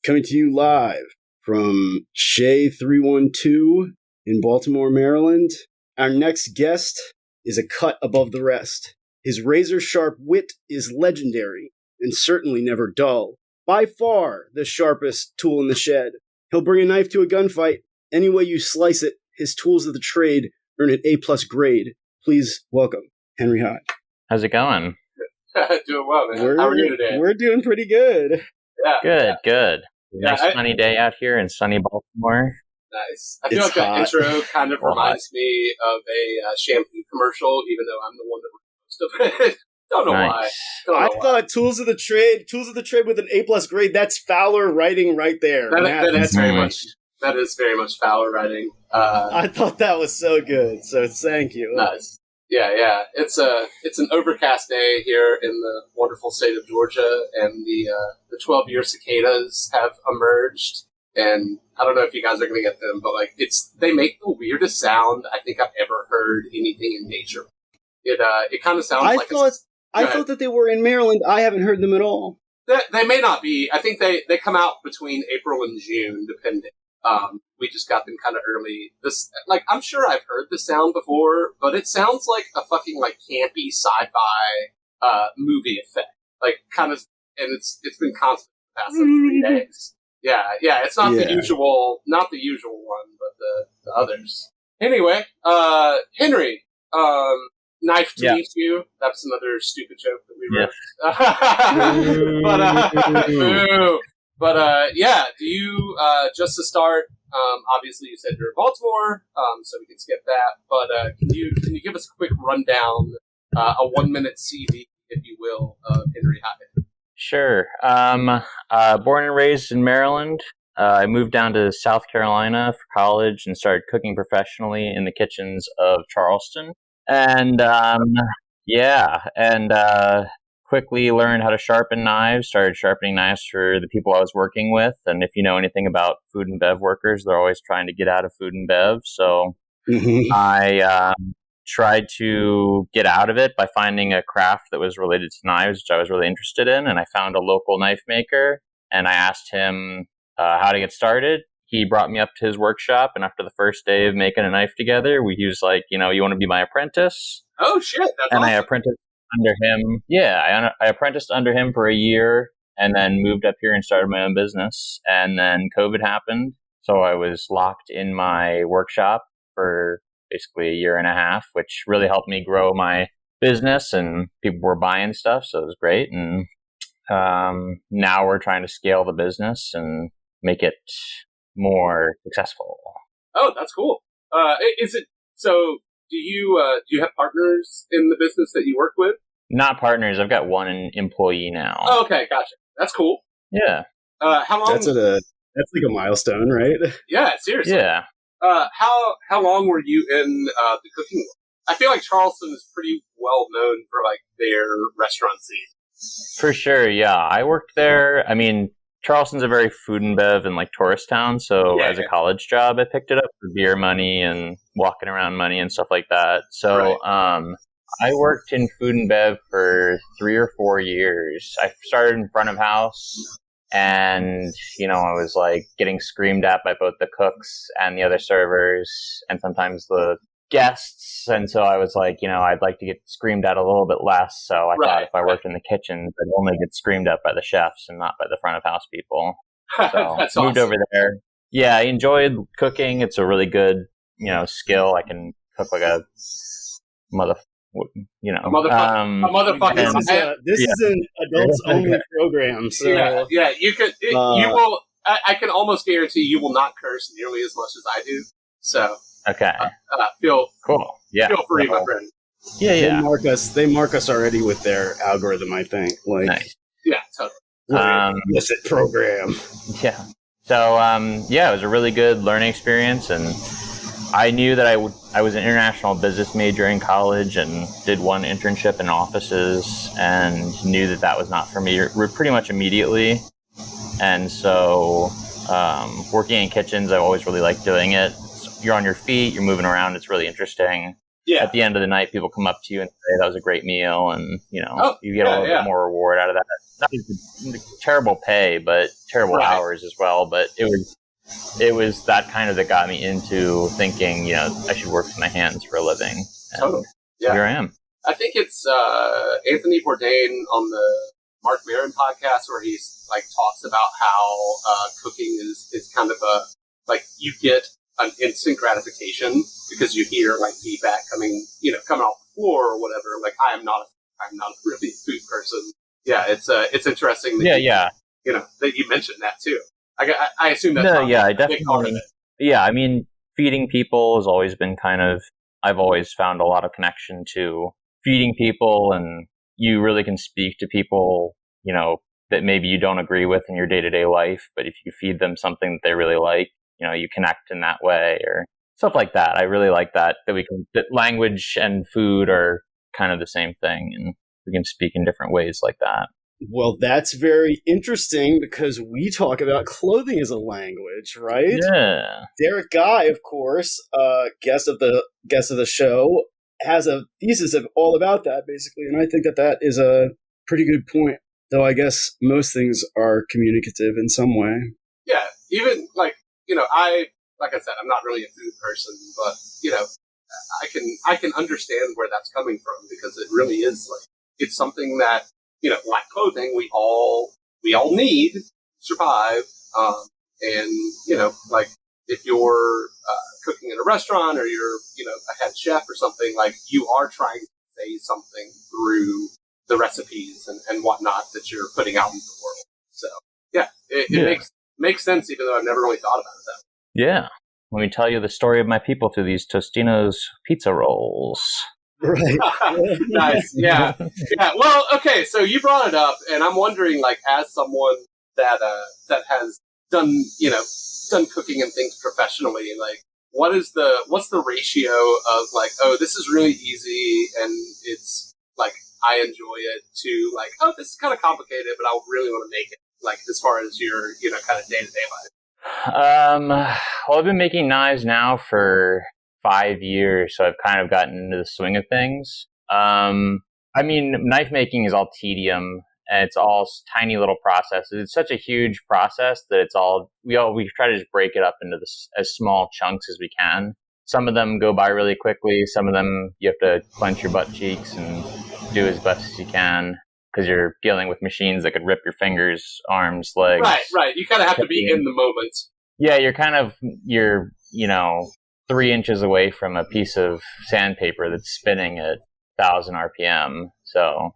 coming to you live from Shea 312 in Baltimore, Maryland. Our next guest is a cut above the rest. His razor-sharp wit is legendary and certainly never dull. By far the sharpest tool in the shed. He'll bring a knife to a gunfight. Any way you slice it, his tools of the trade earn an A+ grade. Please welcome Henry Hyde. How's it going? Doing well, man. How are you today? We're doing pretty good. Yeah. Good. Nice sunny day out here in sunny Baltimore. Nice. I feel like that intro kind of reminds me of a shampoo commercial, even though I'm the one that wrote most of it. Don't know why. I thought tools of the trade with an A+ grade, that's Fowler writing right there. That is very much Fowler writing. I thought that was so good, so thank you. Nice. Yeah. It's an overcast day here in the wonderful state of Georgia, and the 12-year cicadas have emerged. And I don't know if you guys are going to get them, but they make the weirdest sound I think I've ever heard anything in nature. It kind of sounds I thought that they were in Maryland. I haven't heard them at all. They may not be. I think they come out between April and June, depending. We just got them kind of early. I'm sure I've heard the sound before, but it sounds like a fucking campy sci-fi movie effect. And it's been constant the past 3 days. Yeah. It's not the usual one, but the others. Anyway, Henry, nice to meet you. That's another stupid joke that we wrote. But do you, just to start, obviously you said you're in Baltimore, so we can skip that, but can you give us a quick rundown, a 1-minute CV, if you will, of Henry Hyde? Sure. Born and raised in Maryland. I moved down to South Carolina for college and started cooking professionally in the kitchens of Charleston. And quickly learned how to sharpen knives, started sharpening knives for the people I was working with. And if you know anything about food and bev workers, they're always trying to get out of food and bev. So I tried to get out of it by finding a craft that was related to knives, which I was really interested in. And I found a local knife maker, and I asked him how to get started. He brought me up to his workshop, and after the first day of making a knife together, he was like, you want to be my apprentice? Oh, shit. That's and awesome. I apprenticed under him. Yeah, I apprenticed under him for a year, and then moved up here and started my own business. And then COVID happened, so I was locked in my workshop for basically a year and a half, which really helped me grow my business, and people were buying stuff, so it was great. And now we're trying to scale the business and make it more successful. Oh, that's cool. Is it so? Do you have partners in the business that you work with? Not partners. I've got one employee now. Oh, okay, gotcha. That's cool. Yeah. How long? That's like a milestone, right? Yeah, seriously. Yeah. How long were you in the cooking world? I feel like Charleston is pretty well known for their restaurant scene. For sure, yeah. I worked there. I mean, Charleston's a very food and bev and tourist town, so as a college job, I picked it up for beer money and walking around money and stuff like that. So I worked in food and bev for 3 or 4 years. I started in front of house, and I was getting screamed at by both the cooks and the other servers, and sometimes the guests. And so I was I'd like to get screamed at a little bit less. So I thought if I worked in the kitchen, I'd only get screamed at by the chefs and not by the front of house people. So That's moved awesome. over there. Yeah, I enjoyed cooking. It's a really good, skill. I can cook like a motherfucker. This is an adults only program. So you could. You will. I can almost guarantee you will not curse nearly as much as I do. So. Okay. Feel cool. Yeah. Feel free, my friend. Yeah. They mark us already with their algorithm, I think. Nice. Yeah, totally. Illicit program. Yeah. So it was a really good learning experience, and I knew that I was an international business major in college and did one internship in offices, and knew that was not for me pretty much immediately. And so working in kitchens, I always really liked doing it. You're on your feet, you're moving around, it's really interesting. at the end of the night, people come up to you and say that was a great meal, and you get a little bit more reward out of that. Not terrible pay, but terrible hours as well. But it was that kind of that got me into thinking, I should work with my hands for a living. And totally. Yeah. Here I am. I think it's Anthony Bourdain on the Mark Maron podcast where he's like talks about how cooking is kind of you get an instant gratification because you hear like feedback coming off the floor or whatever. Like I'm not really a food person. Yeah, it's interesting. That that you mentioned that too. I assume that's I definitely. Part of it. Yeah, I mean, feeding people has always been I've always found a lot of connection to feeding people, and you really can speak to people, that maybe you don't agree with in your day-to-day life, but if you feed them something that they really like, you connect in that way or stuff like that. I really like that language and food are kind of the same thing, and we can speak in different ways like that. Well, that's very interesting because we talk about clothing as a language, right? Yeah. Derek Guy, of course, guest of the show, has a thesis all about that, basically, and I think that is a pretty good point. Though I guess most things are communicative in some way. Yeah, even like I said, I'm not really a food person, but I can understand where that's coming from because it really is it's something that like clothing we all need to survive, and if you're cooking in a restaurant or you're a head chef or something, like you are trying to say something through the recipes and whatnot that you're putting out into the world. So it makes sense, even though I've never really thought about it that way. Yeah. Let me tell you the story of my people through these Tostino's pizza rolls. Right. Nice. Yeah. Yeah. Well, okay. So you brought it up, and I'm wondering, as someone that has done cooking and things professionally, what's the ratio of this is really easy and it's I enjoy it to this is kind of complicated, but I really want to make it as far as your kind of day-to-day life. Well, I've been making knives now for 5 years, so I've kind of gotten into the swing of things. I mean, knife making is all tedium, and it's all tiny little processes. It's such a huge process that we try to just break it up into as small chunks as we can. Some of them go by really quickly. Some of them you have to clench your butt cheeks and do as best as you can because you're dealing with machines that could rip your fingers, arms, legs. Right. You kind of have to be in the moment. Yeah, you're 3 inches away from a piece of sandpaper that's spinning at 1,000 RPM. So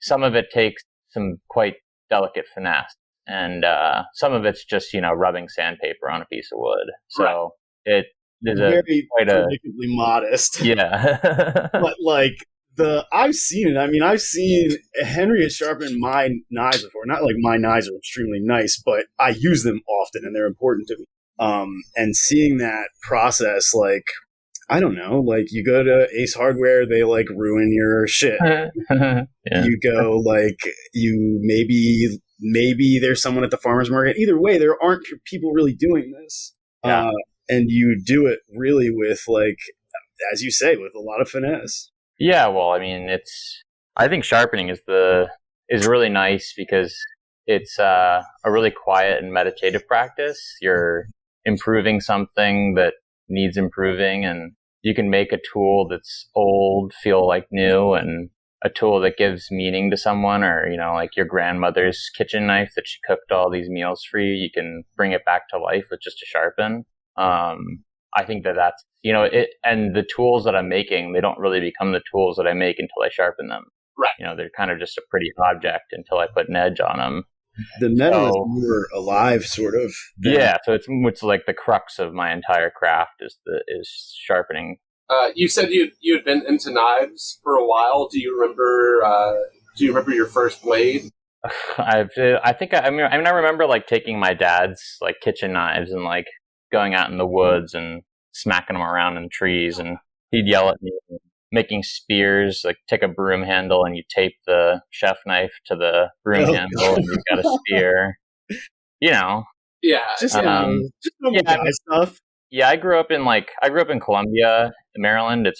some of it takes some quite delicate finesse, and some of it's just rubbing sandpaper on a piece of wood. So it is quite predictably modest. Yeah, but I've seen it. I mean, I've seen Henry has sharpened my knives before. Not like my knives are extremely nice, but I use them often and they're important to me. And seeing that process, I don't know, you go to Ace Hardware, they ruin your shit. Yeah. You go you maybe there's someone at the farmer's market. Either way, there aren't people really doing this. Yeah. And you do it really with as you say, with a lot of finesse. Yeah, well, I mean, I think sharpening is really nice because it's a really quiet and meditative practice. You're improving something that needs improving, and you can make a tool that's old feel like new, and a tool that gives meaning to someone, or your grandmother's kitchen knife that she cooked all these meals for you. You can bring it back to life with just a sharpen. I think that's and the tools that I'm making, they don't really become the tools that I make until I sharpen them. Right. They're kind of just a pretty object until I put an edge on them. The metal is more alive, sort of. Yeah, so it's the crux of my entire craft is sharpening. You said you had been into knives for a while. Do you remember your first blade? I remember taking my dad's kitchen knives and going out in the woods and smacking them around in trees, and he'd yell at me. Making spears, take a broom handle and you tape the chef knife to the broom handle and you've got a spear. Yeah. Just normal guy stuff. Yeah, I grew up in Columbia, Maryland. It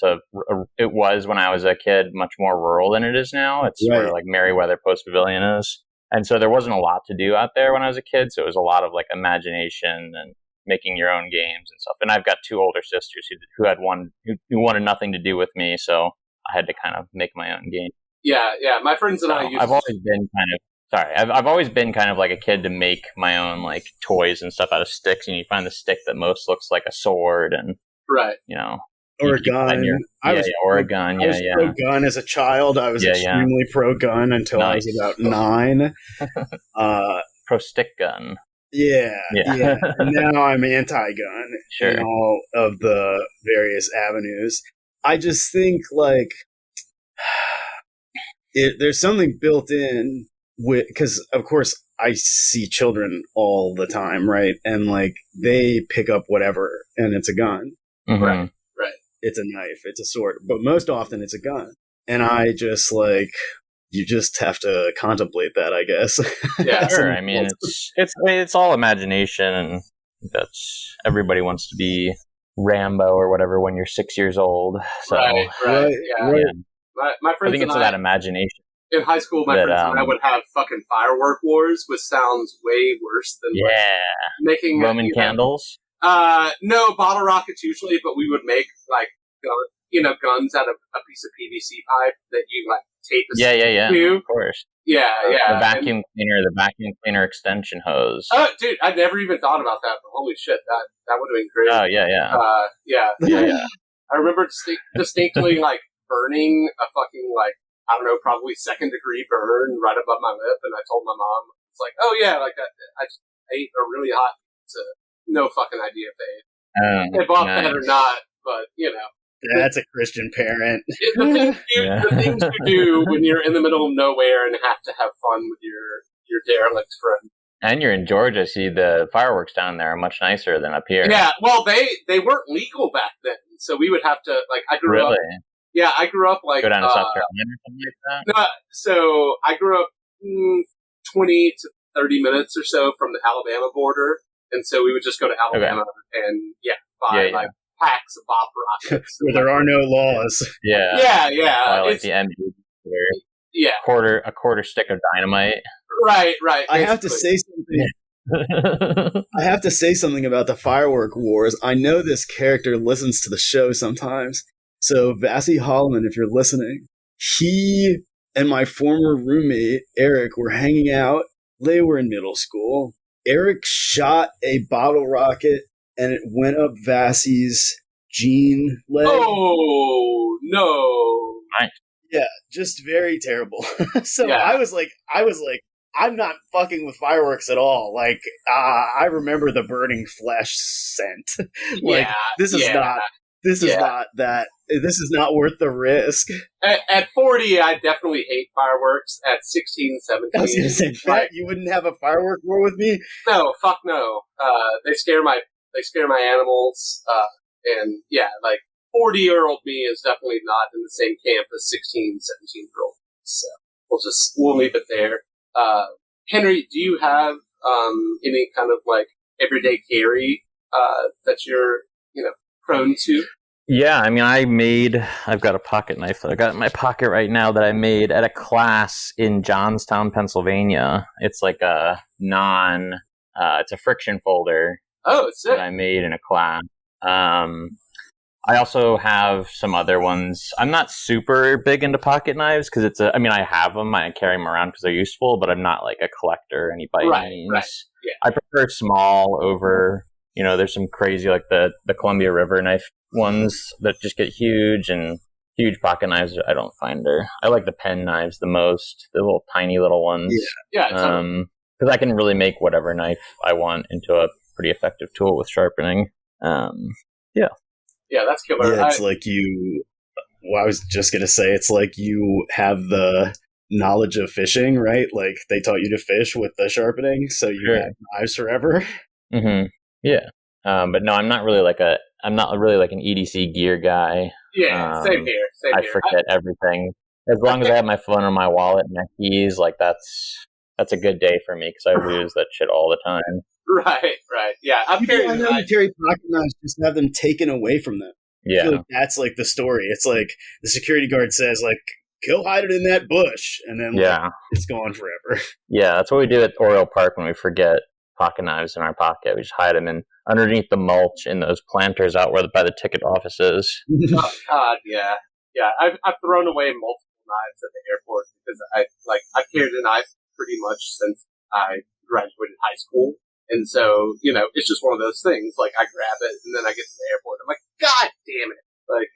was when I was a kid much more rural than it is now. It's Right. where like Merriweather Post Pavilion is, and so there wasn't a lot to do out there when I was a kid. So it was a lot of like imagination and making your own games and stuff. And I've got two older sisters who had who wanted nothing to do with me, so I had to kind of make my own game. Yeah. My friends and I used. I've always been kind of. Sorry, I've always been kind of like a kid to make my own like toys and stuff out of sticks, and you find the stick that most looks like a sword, and right, or a gun. Or a gun. I was pro gun as a child. I was extremely pro gun until I was about 9. Pro stick gun. Yeah. And now I'm anti-gun in all of the various avenues. I just think like there's something built in. Because of course I see children all the time, right? And like they pick up whatever, and it's a gun, right? It's a knife, it's a sword, but most often it's a gun. And I just like you just have to contemplate that, I guess. Yeah, sure. I mean, it's all imagination, and that's everybody wants to be Rambo or whatever when you're 6 years old. So, right. My friends, I think it's about imagination. In high school, my friends and I would have fucking firework wars, which sounds way worse than making Roman candles. No, bottle rockets usually, but we would make like guns out of a piece of PVC pipe that you like tape a stick to. Of course. Yeah. The vacuum cleaner extension hose. Oh, dude, I never even thought about that. But holy shit, that would have been great. Oh yeah. I remember distinctly like burning a fucking like. I don't know, probably 2nd degree burn right above my lip, and I told my mom, it's like, oh yeah, like I just ate a really hot pizza. No fucking idea if they bought that or not, but that's a Christian parent. The things you do when you're in the middle of nowhere and have to have fun with your derelict friend. And you're in Georgia, see the fireworks down there are much nicer than up here. Yeah, well, they weren't legal back then, so we would have to like. I grew up. Yeah, I grew up like... Go down to South Carolina or something like that? No, so I grew up 20 to 30 minutes or so from the Alabama border, and so we would just go to Alabama and, buy like packs of bop rockets. Where there are no laws. Yeah. Like the MD. Yeah. A quarter stick of dynamite. Right. I have to say something. I have to say something about the firework wars. I know this character listens to the show sometimes. So, Vassie Holloman, if you're listening, he and my former roommate, Eric, were hanging out. They were in middle school. Eric shot a bottle rocket, and it went up Vassie's jean leg. Oh, no. Nice. Yeah, just very terrible. So, I was like, I'm not fucking with fireworks at all. Like, I remember the burning flesh scent. This is not... This is not that. This is not worth the risk. At 40, I definitely hate fireworks. At 16, 17, I was going to say, you wouldn't have a firework war with me? No, fuck no. They scare my animals. And like 40-year-old me is definitely not in the same camp as 16, 17-year-old. So we'll leave it there. Henry, do you have any kind of like everyday carry that you're prone to? Yeah, I mean, I've got a pocket knife that I got in my pocket right now that I made at a class in Johnstown, Pennsylvania. It's like a it's a friction folder. Oh, it's sick. That I made in a class. I also have some other ones. I'm not super big into pocket knives because I have them. I carry them around because they're useful, but I'm not like a collector by any means. Right. Yeah. I prefer small over... there's some crazy, like the Columbia River knife ones that just get huge, and huge pocket knives I don't find I like the pen knives the most, the little tiny little ones. Yeah. Because I can really make whatever knife I want into a pretty effective tool with sharpening. Yeah, that's killer. Yeah, it's like I was just going to say, it's like you have the knowledge of fishing, right? Like they taught you to fish with the sharpening, so you have knives forever. Mm-hmm. Yeah. But no, I'm not really like an EDC gear guy. Yeah, same here. I forget everything. As long as I have my phone or my wallet and my keys, like that's a good day for me because I lose that shit all the time. Right. Yeah, I've People carried I a know who knife. carry pocket knives just have them taken away from them. I Yeah. feel like that's like the story. It's like the security guard says, like, go hide it in that bush, and then like, it's gone forever. Yeah, that's what we do at Oriole Park when we forget pocket knives in our pocket. We just hide them in underneath the mulch in those planters out where by the ticket office is. Oh God, yeah. I've thrown away multiple knives at the airport because I've carried a knife pretty much since I graduated high school, and so it's just one of those things. Like I grab it and then I get to the airport, I'm like, God damn it! Like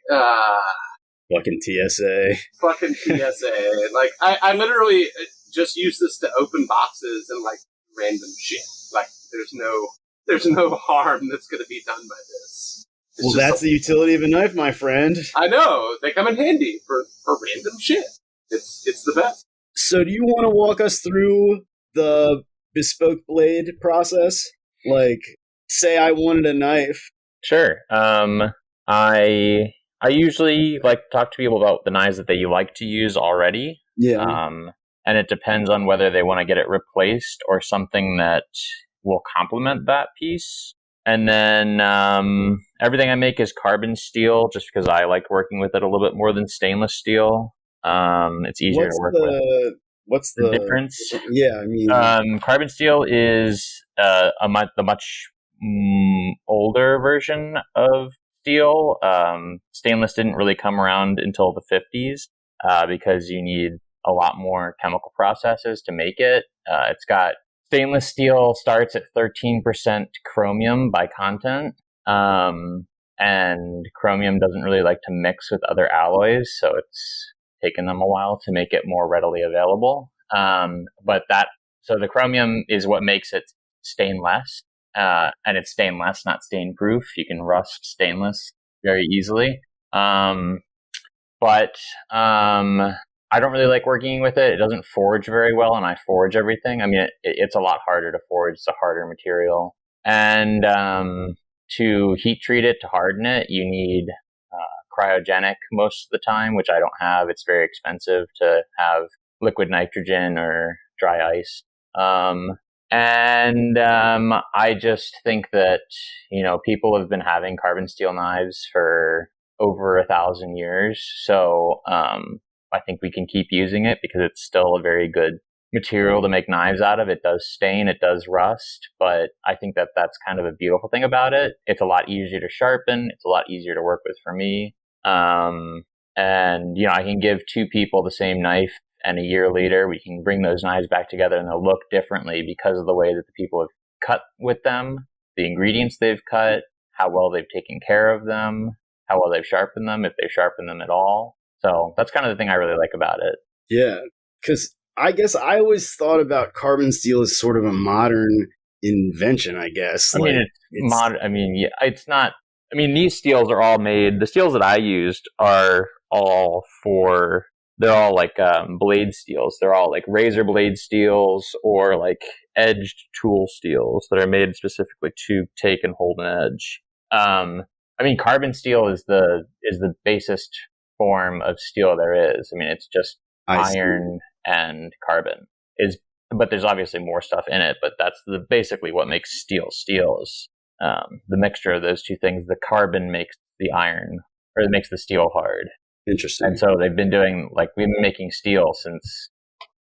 Fucking TSA. fucking TSA. And like I literally just use this to open boxes and like random shit. Like there's no harm that's going to be done by this. Well, that's the utility of a knife, my friend. I know. They come in handy for random shit. It's the best. So do you want to walk us through the bespoke blade process? Like, say I wanted a knife. Sure. I usually like to talk to people about the knives that they like to use already. Yeah. And it depends on whether they want to get it replaced or something that will complement that piece. And then everything I make is carbon steel, just because I like working with it a little bit more than stainless steel. It's easier to work with. What's the difference? Yeah, I mean, carbon steel is the much older version of steel. Stainless didn't really come around until the 50s because you need a lot more chemical processes to make it. It's got stainless steel starts at 13% chromium by content, and chromium doesn't really like to mix with other alloys, so it's taken them a while to make it more readily available. So the chromium is what makes it stainless, and it's stainless, not stain-proof. You can rust stainless very easily. But I don't really like working with it. It doesn't forge very well, and I forge everything. I mean, it's a lot harder to forge. It's a harder material. And to heat treat it, to harden it, you need cryogenic most of the time, which I don't have. It's very expensive to have liquid nitrogen or dry ice. I just think that, people have been having carbon steel knives for over 1,000 years. So I think we can keep using it because it's still a very good material to make knives out of. It does stain, it does rust, but I think that that's kind of a beautiful thing about it. It's a lot easier to sharpen. It's a lot easier to work with for me. I can give two people the same knife, and a year later we can bring those knives back together and they'll look differently because of the way that the people have cut with them, the ingredients they've cut, how well they've taken care of them, how well they've sharpened them, if they've sharpened them at all. So that's kind of the thing I really like about it. Yeah, because I guess I always thought about carbon steel as sort of a modern invention, I guess. I mean, it's modern. I mean, yeah, it's not. I mean, these steels are all made. The steels that I used are all they're all like blade steels. They're all like razor blade steels or like edged tool steels that are made specifically to take and hold an edge. I mean, carbon steel is the basest form of steel there is. I mean, it's just iron and carbon. But there's obviously more stuff in it. But that's basically what makes steel is the mixture of those two things. The carbon makes the iron, or it makes the steel hard. Interesting. And so they've been doing, like, we've been making steel since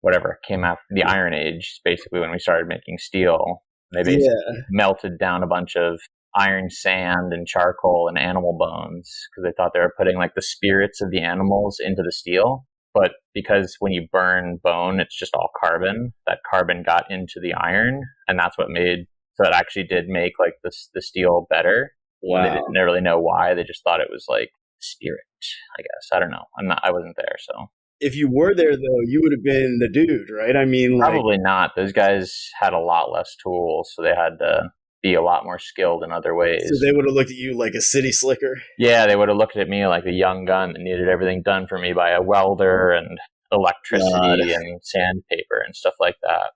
whatever came after the Iron Age, basically when we started making steel. They basically melted down a bunch of iron sand and charcoal and animal bones because they thought they were putting like the spirits of the animals into the steel. But because when you burn bone, it's just all carbon, that carbon got into the iron, and that's what made, so it actually did make like the steel better. Wow. They didn't really know why. They just thought it was like spirit, I guess. I don't know. I wasn't there, so. If you were there, though, you would have been the dude, right? I mean, probably not. Those guys had a lot less tools, so they had to be a lot more skilled in other ways. So they would have looked at you like a city slicker? Yeah, they would have looked at me like a young gun that needed everything done for me by a welder and electricity and sandpaper and stuff like that.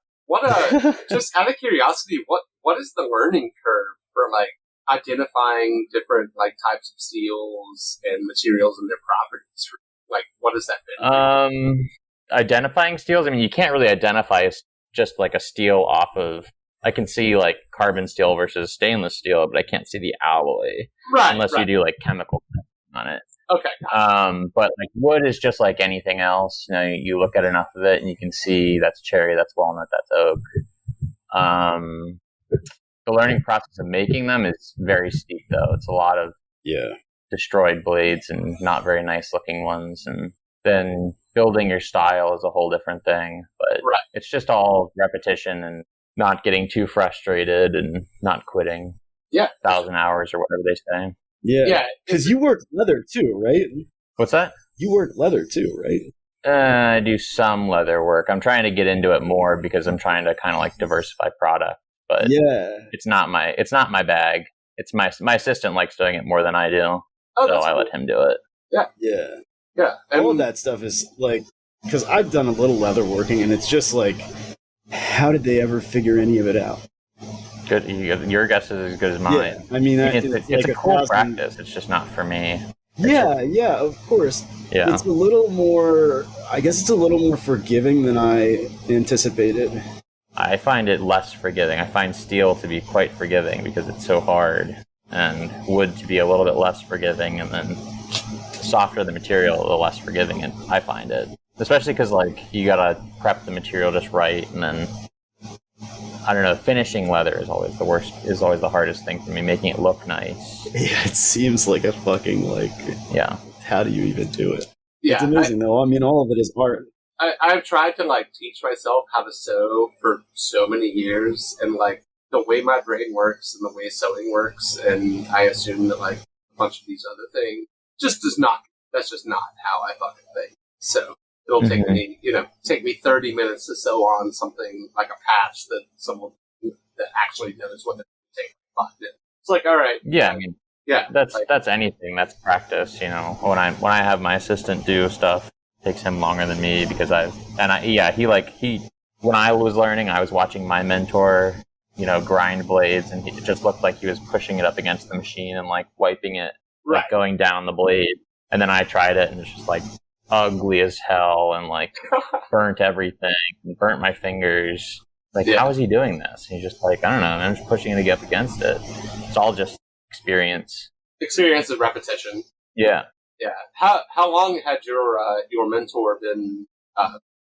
Just out of curiosity, what is the learning curve for like identifying different like types of steels and materials and their properties? Like, what does that mean? Identifying steels, I mean, you can't really identify just like a steel off of I can see like carbon steel versus stainless steel, but I can't see the alloy unless you do like chemical on it. Okay. But like wood is just like anything else. You look at enough of it and you can see that's cherry, that's walnut, that's oak. The learning process of making them is very steep, though. It's a lot of destroyed blades and not very nice looking ones, and then building your style is a whole different thing. But it's just all repetition and not getting too frustrated and not quitting. 1,000 hours or whatever they say. Yeah, because you work leather too, right? What's that? You work leather too, right? I do some leather work. I'm trying to get into it more because I'm trying to kind of like diversify product. But it's not my bag. It's my assistant likes doing it more than I do, so I let him do it. Yeah. All of that stuff is like, because I've done a little leather working, and it's just like, how did they ever figure any of it out? Good. Your guess is as good as mine. I mean, it's like a cool practice. It's just not for me. Yeah, of course. Yeah. It's a little more. I guess it's a little more forgiving than I anticipated. I find it less forgiving. I find steel to be quite forgiving because it's so hard, and wood to be a little bit less forgiving, and then the softer the material, the less forgiving I find it. Especially because like you gotta prep the material just right, and then I don't know. Finishing leather is always the worst. Is always the hardest thing for me. Making it look nice. Yeah, it seems like a fucking like. Yeah. How do you even do it? Yeah, it's amazing though. I mean, all of it is art. I've tried to like teach myself how to sew for so many years, and like the way my brain works and the way sewing works, and I assume that like a bunch of these other things just does not. That's just not how I fucking think. So it'll take me, take me 30 minutes to sew on something like a patch that someone that actually knows what it would take 5 minutes. It's like, all right, yeah, I mean, that's anything. That's practice. When I have my assistant do stuff. Takes him longer than me because he when I was learning, I was watching my mentor, grind blades, and it just looked like he was pushing it up against the machine and like wiping it, like going down the blade. And then I tried it and it's just like ugly as hell and like burnt everything and burnt my fingers. Like, how is he doing this? And he's just like, I don't know, I'm just pushing it to get up against it. It's all just experience. Experience and repetition. Yeah. Yeah. How long had your mentor been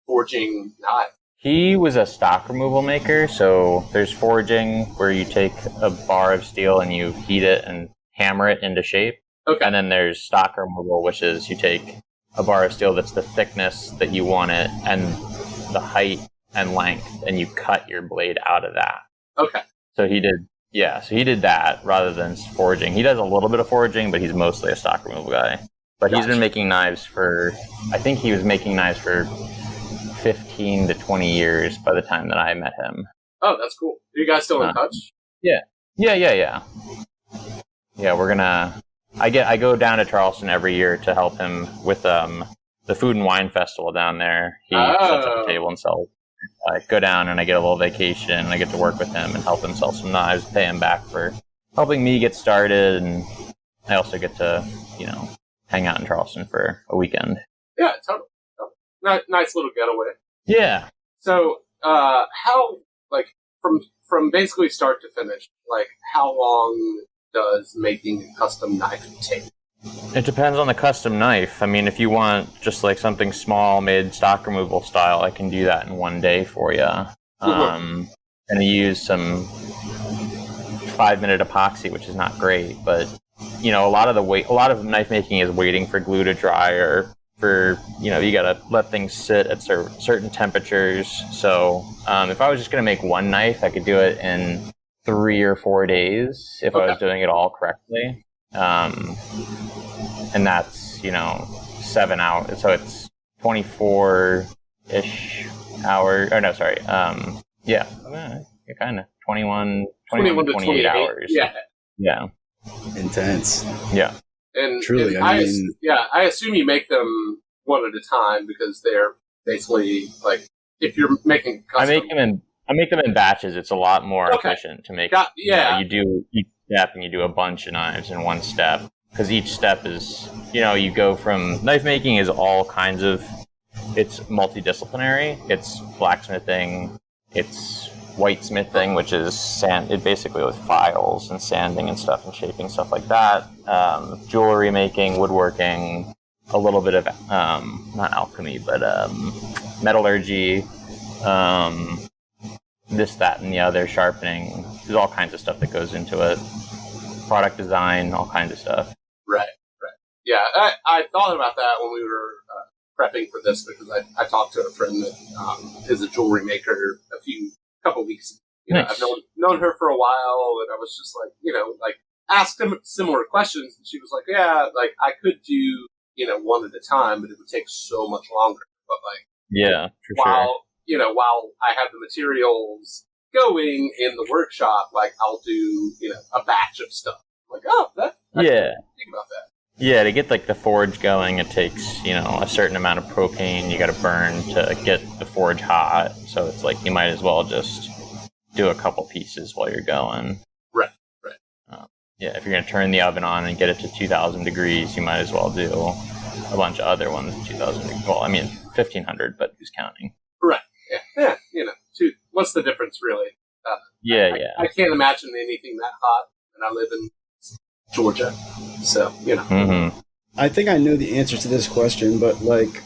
forging knives? He was a stock removal maker, so there's forging where you take a bar of steel and you heat it and hammer it into shape. Okay. And then there's stock removal, which is you take a bar of steel that's the thickness that you want it and the height and length, and you cut your blade out of that. Okay. So he did that rather than forging. He does a little bit of forging, but he's mostly a stock removal guy. But he's been making knives I think he was making knives for 15 to 20 years by the time that I met him. Oh, that's cool. Are you guys still in touch? Yeah. Yeah, I go down to Charleston every year to help him with the food and wine festival down there. He sets up a table and sells. I go down and I get a little vacation and I get to work with him and help him sell some knives, pay him back for helping me get started, and I also get to, hang out in Charleston for a weekend. Yeah, totally. Nice little getaway. Yeah. So, how, like, from basically start to finish, like, how long does making a custom knife take? It depends on the custom knife. I mean, if you want just like something small made stock removal style, I can do that in one day for you. And I use some 5-minute epoxy, which is not great, but a lot of knife making is waiting for glue to dry, or for you gotta let things sit at certain temperatures. So if I was just gonna make one knife, I could do it in 3 or 4 days if I was doing it all correctly. And that's 7 hours, so it's 24-ish hours. Or no, sorry. Yeah, kind of 21 to 28 hours. Yeah. Intense. Yeah. And truly, I assume you make them one at a time because they're basically like, if you're making custom. I make them in batches. It's a lot more efficient to make. You do each step and you do a bunch of knives in one step, because each step is, you go from knife making is all kinds of. It's multidisciplinary. It's blacksmithing. It's whitesmithing, which is it basically with files and sanding and stuff and shaping, stuff like that. Jewelry making, woodworking, a little bit of not alchemy, but metallurgy, this, that, and the other, sharpening. There's all kinds of stuff that goes into it. Product design, all kinds of stuff. Right. Yeah, I thought about that when we were prepping for this, because I talked to a friend that is a jewelry maker couple weeks ago. Nice. I've known her for a while, and I was just like, asked him similar questions, and she was like, yeah, like, I could do, one at a time, but it would take so much longer. But yeah, for sure. While I have the materials going in the workshop, like, I'll do, a batch of stuff. Like, I think about that. Yeah, to get like the forge going, it takes, a certain amount of propane you got to burn to get the forge hot. So it's like you might as well just do a couple pieces while you're going. Right. Yeah, if you're going to turn the oven on and get it to 2,000 degrees, you might as well do a bunch of other ones at 2,000 degrees. Well, I mean, 1,500, but who's counting? Right. Yeah. What's the difference, really? I can't imagine anything that hot, and I live in Georgia, so Mm-hmm. I think I know the answer to this question, but like,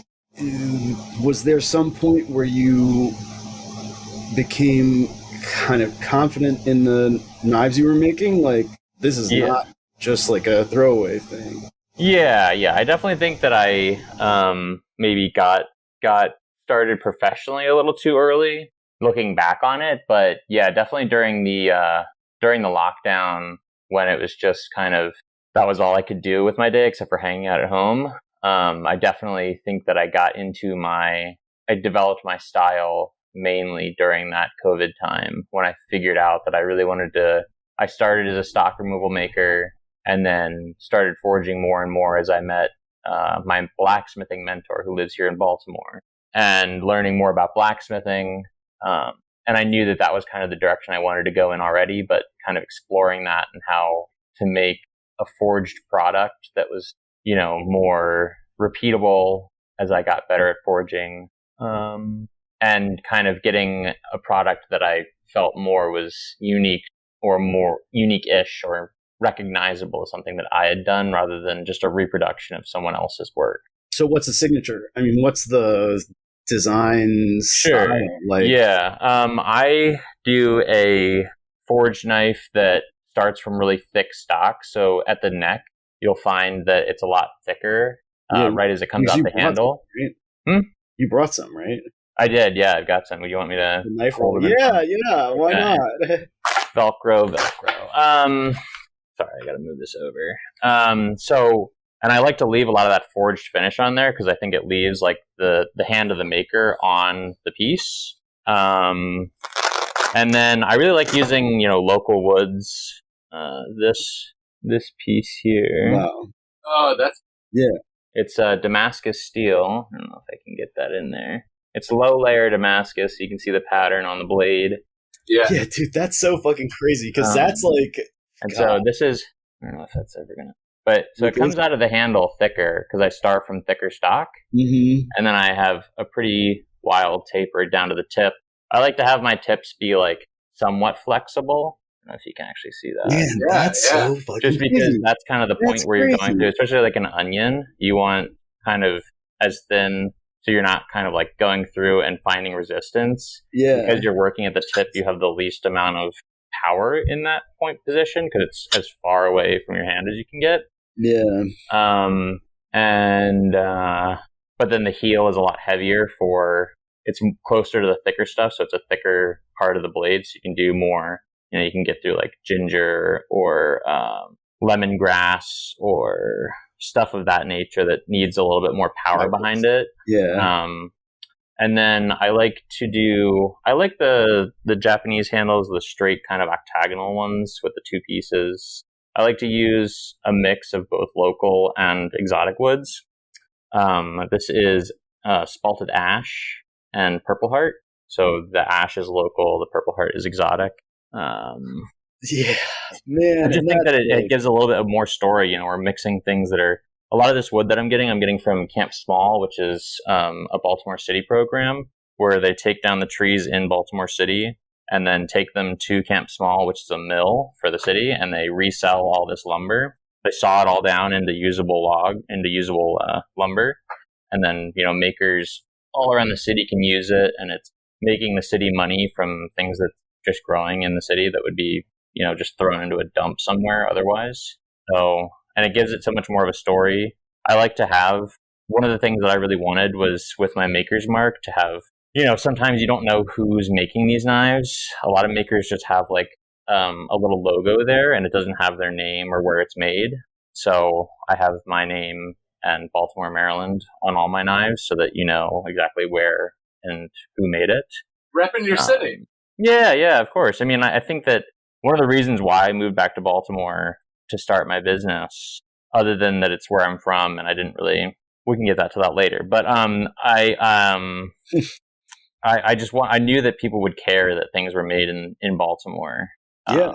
was there some point where you became kind of confident in the knives you were making? Like, this is not just like a throwaway thing. Yeah. I definitely think that I maybe got started professionally a little too early, looking back on it. But yeah, definitely during the lockdown, when it was just kind of, that was all I could do with my day except for hanging out at home. I definitely think that I developed my style mainly during that COVID time, when I figured out that I really I started as a stock removal maker and then started forging more and more as I met my blacksmithing mentor who lives here in Baltimore, and learning more about blacksmithing. And I knew that was kind of the direction I wanted to go in already, but kind of exploring that and how to make a forged product that was, more repeatable as I got better at forging, and kind of getting a product that I felt more was unique, or more unique-ish or recognizable as something that I had done rather than just a reproduction of someone else's work. So what's the signature? I mean, what's the design style? I do a forged knife that starts from really thick stock. So at the neck, you'll find that it's a lot thicker right as it comes out the handle. Some, right? You brought some, right? I did, yeah. I've got some. Would you want me to knife roll? Yeah. Why not? Velcro. Sorry, I got to move this over. And I like to leave a lot of that forged finish on there because I think it leaves like the hand of the maker on the piece. And then I really like using, local woods. This piece here. Wow. Oh, it's Damascus steel. I don't know if I can get that in there. It's low layer Damascus. So you can see the pattern on the blade. Yeah, dude, that's so fucking crazy because that's like. And so this is. I don't know if that's ever gonna. But so it comes out of the handle thicker because I start from thicker stock, and then I have a pretty wild taper down to the tip. I like to have my tips be like somewhat flexible. I don't know if you can actually see that. Man, that's so fucking just because crazy. that's kind of the point where you're going to, especially like an onion. You want kind of as thin, so you're not kind of like going through and finding resistance. Yeah, because you're working at the tip, you have the least amount of power in that point position because it's as far away from your hand as you can get. Yeah. But then the heel is a lot heavier it's closer to the thicker stuff. So it's a thicker part of the blade. So you can do more, you can get through like ginger or, lemongrass or stuff of that nature that needs a little bit more power behind it. Yeah. And then I like the Japanese handles, the straight kind of octagonal ones with the two pieces. I like to use a mix of both local and exotic woods. This is spalted ash and purple heart. So the ash is local, the purple heart is exotic. Yeah, man. I just think that it gives a little bit of more story. We're mixing things that are, a lot of this wood that I'm getting from Camp Small, which is a Baltimore City program where they take down the trees in Baltimore City and then take them to Camp Small, which is a mill for the city, and they resell all this lumber. They saw it all down into usable lumber, and then makers all around the city can use it, and it's making the city money from things that's just growing in the city that would be just thrown into a dump somewhere otherwise. So, and it gives it so much more of a story. I like to have, one of the things that I really wanted was with my maker's mark to have, sometimes you don't know who's making these knives. A lot of makers just have like a little logo there, and it doesn't have their name or where it's made. So I have my name and Baltimore, Maryland on all my knives so that you know exactly where and who made it. Repping your city. Yeah, of course. I mean, I think that one of the reasons why I moved back to Baltimore to start my business, other than that it's where I'm from, and I didn't really, we can get to that later. But I knew that people would care that things were made in Baltimore. Yeah.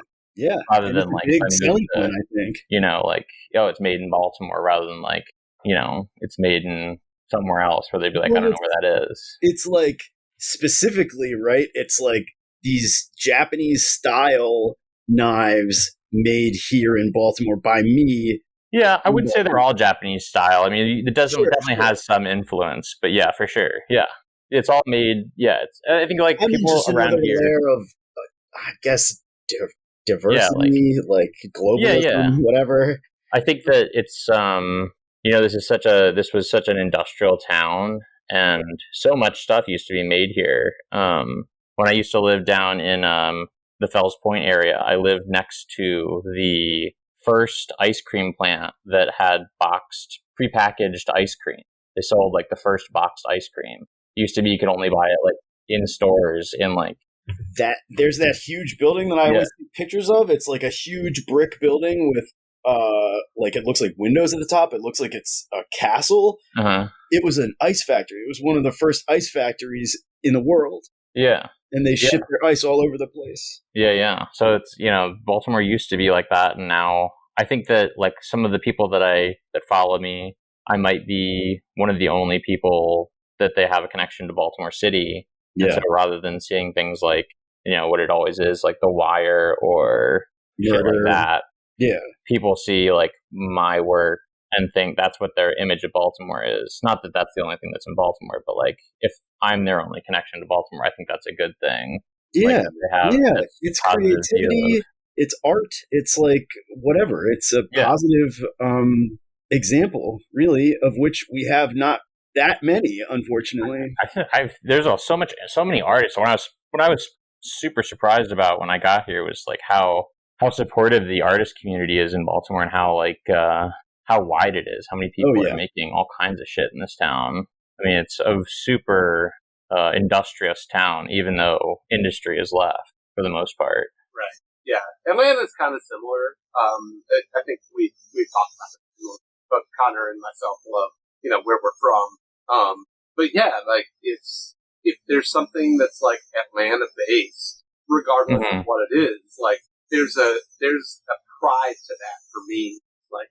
Rather and than it's like, a big selling point, I think. like, it's made in Baltimore, rather than like, it's made in somewhere else where they'd be like, I don't know where that is. It's like specifically, right? It's like these Japanese style knives made here in Baltimore by me. Yeah, I wouldn't say they're all Japanese style. I mean, it definitely has some influence, but yeah, for sure. Yeah. It's all made. Yeah. I think like people just around here. Layer of, I guess, diversity, like globalism, whatever. I think that it's, this was such an industrial town, and so much stuff used to be made here. When I used to live down in the Fells Point area, I lived next to the first ice cream plant that had prepackaged ice cream. They sold like the first boxed ice cream. It used to be you could only buy it like in stores in like that. There's that huge building that I always see pictures of. It's like a huge brick building with like it looks like windows at the top. It looks like it's a castle. It was an ice factory. It was one of the first ice factories in the world. Yeah. And they ship their ice all over the place. Yeah. So it's, Baltimore used to be like that, and now I think that like some of the people that follow me, I might be one of the only people that they have a connection to Baltimore City. Yeah. And so rather than seeing things like, what it always is, like The Wire or shit like that, people see like my work and think that's what their image of Baltimore is. Not that that's the only thing that's in Baltimore, but like if I'm their only connection to Baltimore, I think that's a good thing. Yeah, it's creativity, it's art, it's like whatever. It's a positive example, really, of which we have not that many, unfortunately. There's so many artists. What I was super surprised about when I got here was like how supportive the artist community is in Baltimore, and how wide it is, how many people are making all kinds of shit in this town. I mean, it's a super industrious town, even though industry is left for the most part. Right. Yeah. Atlanta's kind of similar. I think we've talked about it. Both Connor and myself love, where we're from. But yeah, like if there's something that's like Atlanta based, regardless of what it is, like there's a pride to that for me. Like,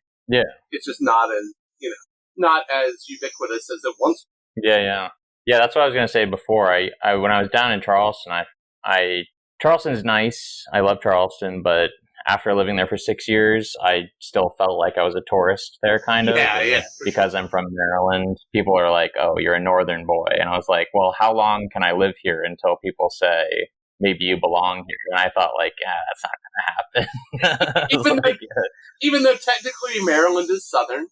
it's just not as ubiquitous as it once was. Yeah, that's what I was going to say before. I when I was down in Charleston, Charleston's nice. I love Charleston, but after living there for 6 years, I still felt like I was a tourist there, kind of. Yeah. Because I'm from Maryland, people are like, "Oh, you're a northern boy," and I was like, "Well, how long can I live here until people say maybe you belong here?" And I thought, like, that's not going to happen. Even though technically Maryland is southern.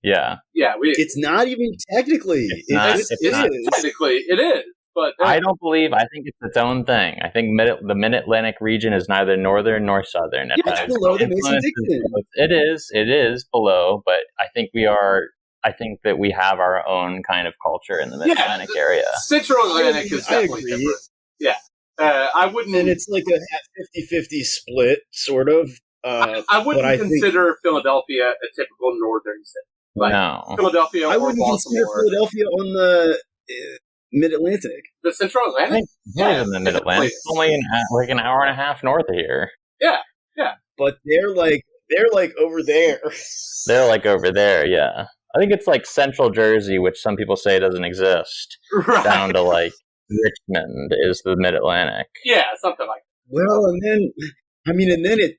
It's not even technically. Technically, it is. But I don't believe. I think it's its own thing. I think the Mid-Atlantic region is neither northern nor southern. It's below the Mason-Dixon. It is below, but I think we are. I think that we have our own kind of culture in the Mid-Atlantic area. Central Atlantic is definitely different. Yeah. I wouldn't. And it's like a 50-50 split, sort of. I wouldn't consider Philadelphia a typical northern city. Like Philadelphia I wouldn't consider Philadelphia on the Mid-Atlantic. The Central Atlantic? In the Mid-Atlantic. It's only like an hour and a half north of here. Yeah. But they're like over there. They're like over there, yeah. I think it's like Central Jersey, which some people say doesn't exist, down to like Richmond is the Mid-Atlantic. Yeah, something like that. Well, and then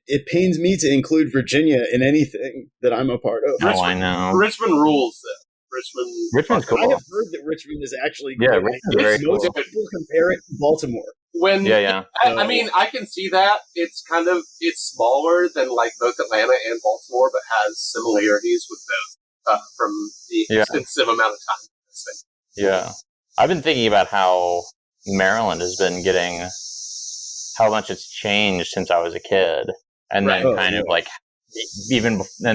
it pains me to include Virginia in anything that I'm a part of. Oh, I know. Richmond rules, though. Richmond's cool. I have heard that Richmond is actually Yeah, great. Richmond's very cool. Most people compare it to Baltimore. I mean, I can see that. It's smaller than like both Atlanta and Baltimore, but has similarities with both from the extensive amount of time it's been. Yeah. I've been thinking about how Maryland has been getting, how much it's changed since I was a kid. And then and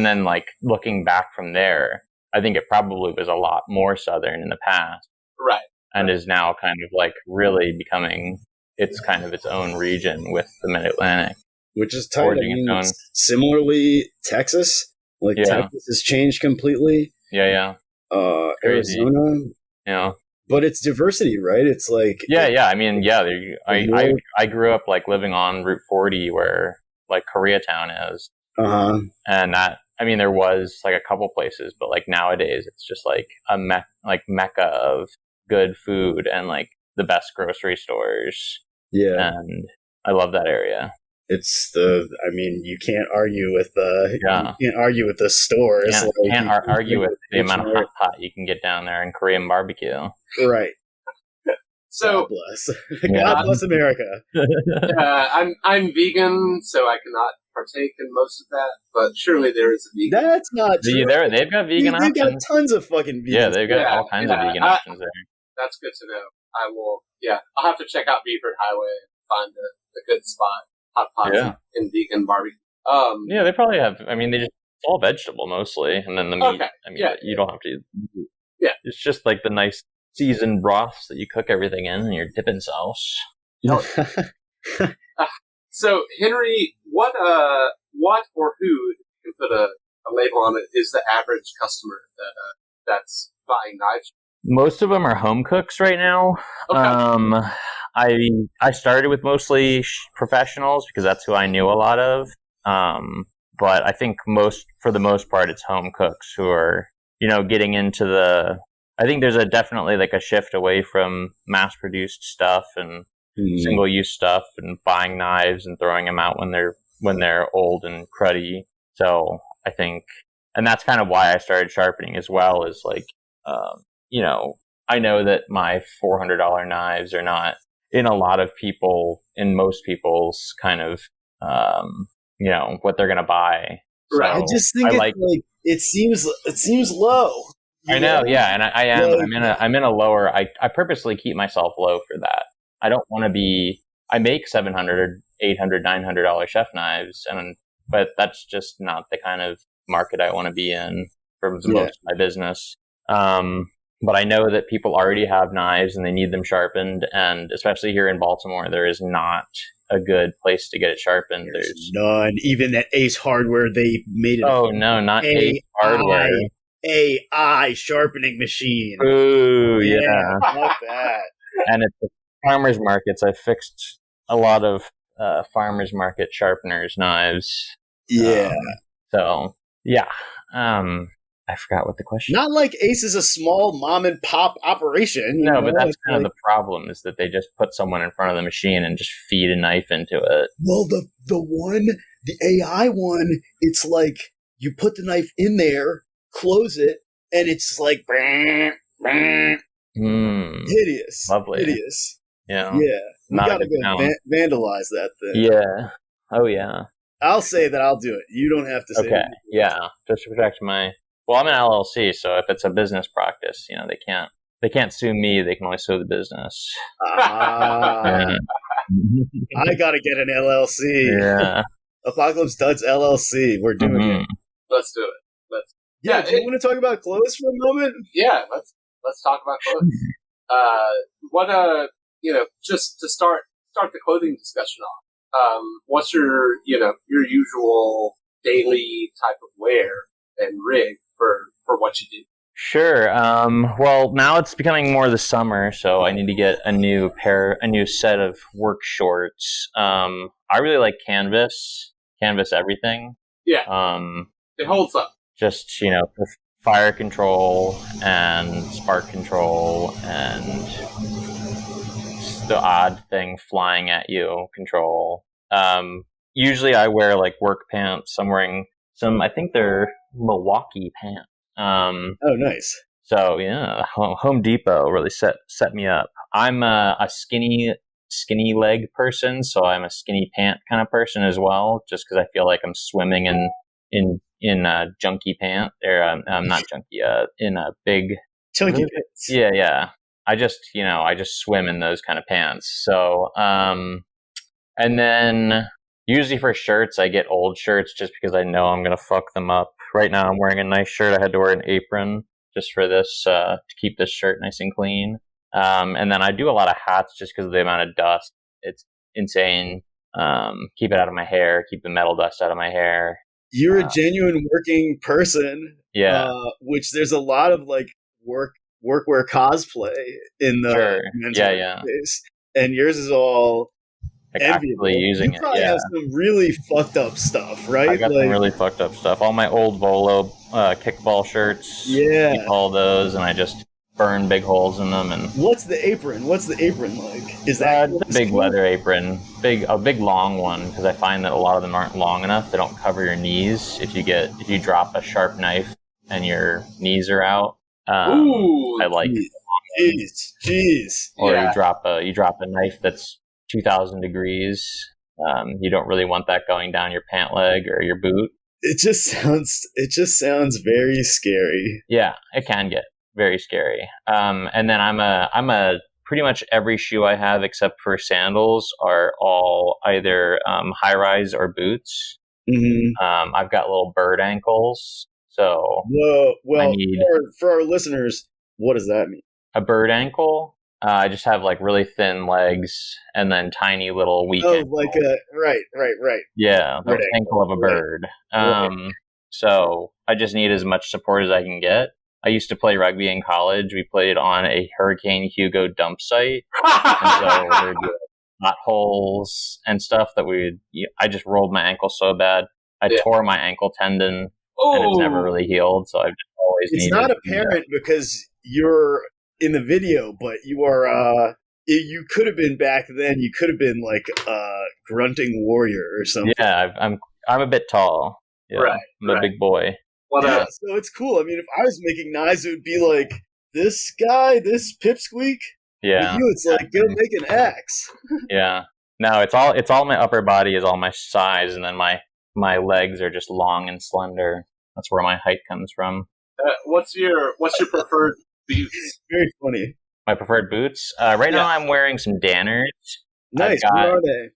then like looking back from there, I think it probably was a lot more southern in the past. Right. And is now kind of like really becoming its kind of its own region with the Mid-Atlantic. Which is tight. I mean, similarly, Texas. Texas has changed completely. Yeah. Arizona. Yeah. But it's diversity, right? It's like... Yeah. I mean, I grew up like living on Route 40 where like Koreatown is. Uh-huh. And that, I mean, there was like a couple places, but like nowadays it's just like a mecca of good food and like the best grocery stores. Yeah. And I love that area. You can't argue with the stores. Can't argue with the amount of hot pot you can get down there in Korean barbecue. Right. So God bless. God bless America. I'm vegan, so I cannot partake in most of that, but surely there is a vegan. That's not true. They've got vegan options. They've got tons of fucking vegans. Yeah, they've got all kinds of vegan options there. That's good to know. I will, I'll have to check out Beeford Highway and find a good spot. Hot pots and vegan barbecue. They probably have, it's all vegetable mostly, and then the meat, you don't have to. Yeah. It's just like the nice seasoned broths that you cook everything in and your dipping sauce. So, Henry, what or who, if you can put a label on it, is the average customer that's buying knives? Most of them are home cooks right now. Okay. I started with mostly professionals because that's who I knew a lot of. But I think for the most part, it's home cooks who are, getting into I think there's definitely like a shift away from mass-produced stuff and single-use stuff and buying knives and throwing them out when they're old and cruddy. So I think, and that's kind of why I started sharpening as well, is like, I know that my $400 knives are not in most people's kind of, what they're going to buy. Right. So I just think it seems low. I know. Yeah. And I am, I'm in a lower, I purposely keep myself low for that. I don't want to be, I make $700, $800, $900 chef knives, but that's just not the kind of market I want to be in for most of my business. But I know that people already have knives and they need them sharpened. And especially here in Baltimore, there is not a good place to get it sharpened. There's none. Even at Ace Hardware, they made it. Oh, no, not Ace Hardware. AI sharpening machine. Ooh, yeah. Like that. And it's the farmers markets. I fixed a lot of farmers market sharpeners' knives. Yeah. I forgot what the question. Not like Ace is a small mom and pop operation. No, but that's kind of the problem, is that they just put someone in front of the machine and just feed a knife into it. Well, the AI one, it's like you put the knife in there, close it, and it's like hideous. Lovely. Hideous. Yeah. Yeah. We gotta go vandalize that thing. Yeah. Oh, yeah. I'll say that I'll do it. You don't have to say okay. Yeah. Just to protect well, I'm an LLC, so if it's a business practice, they can't sue me. They can only sue the business. I gotta get an LLC. Yeah. Apocalypse Duds LLC. We're doing it. Let's do it. Do you want to talk about clothes for a moment? Yeah, let's talk about clothes. Just to start the clothing discussion off. What's your usual daily type of wear and rig for what you do? Sure. Well, now it's becoming more the summer, so I need to get a new set of work shorts. I really like canvas everything. Yeah. It holds up. Just, for fire control and spark control and the odd thing flying at you control. Usually I wear like work pants. I'm wearing some, I think they're Milwaukee pants. Oh, nice. So yeah, Home Depot really set me up. I'm a skinny leg person, so I'm a skinny pant kind of person as well. Just because I feel like I'm swimming in junky pant, or not junky, in a big Chunky pants. Yeah. I just swim in those kind of pants. So and then usually for shirts, I get old shirts just because I know I'm gonna fuck them up. Right now, I'm wearing a nice shirt. I had to wear an apron just for this to keep this shirt nice and clean. And then I do a lot of hats just because of the amount of dust. It's insane. Keep it out of my hair. Keep the metal dust out of my hair. You're a genuine working person. Yeah. Which there's a lot of like workwear cosplay in the men's space, and yours is all like actually using you probably have some really fucked up stuff, right? I got some really fucked up stuff. All my old Volo kickball shirts. Yeah. Keep all those, and I just burn big holes in them. And what's the apron? What's the apron like? Is that a big leather apron? A big long one, because I find that a lot of them aren't long enough. They don't cover your knees. If you drop a sharp knife and your knees are out. Ooh, I like jeez. Or you drop a knife that's 2,000 degrees. You don't really want that going down your pant leg or your boot. It just sounds very scary. Yeah, it can get very scary. And then I'm a pretty much every shoe I have except for sandals are all either high rise or boots. Mm-hmm. I've got little bird ankles. So well, for our listeners, what does that mean? A bird ankle? I just have like really thin legs and then tiny little weak ankles. Like a right. Yeah, the ankle of a bird. Right. So I just need as much support as I can get. I used to play rugby in college. We played on a Hurricane Hugo dump site, and so there'd be potholes and stuff that I just rolled my ankle so bad. I tore my ankle tendon. And it's never really healed, so I've just always It's not apparent because you're in the video, but you are, you could have been back then, you could have been like a grunting warrior or something. Yeah, I'm a bit tall. Yeah, right. I'm a big boy. So it's cool. I mean, if I was making knives, it would be like, this guy, this pipsqueak. Yeah. With you, it's like, go make an axe. Yeah. No, it's all my upper body is all my size, and then my legs are just long and slender. That's where my height comes from. What's your preferred boots? Very funny. My preferred boots? Right now I'm wearing some Danners. Nice. What are they?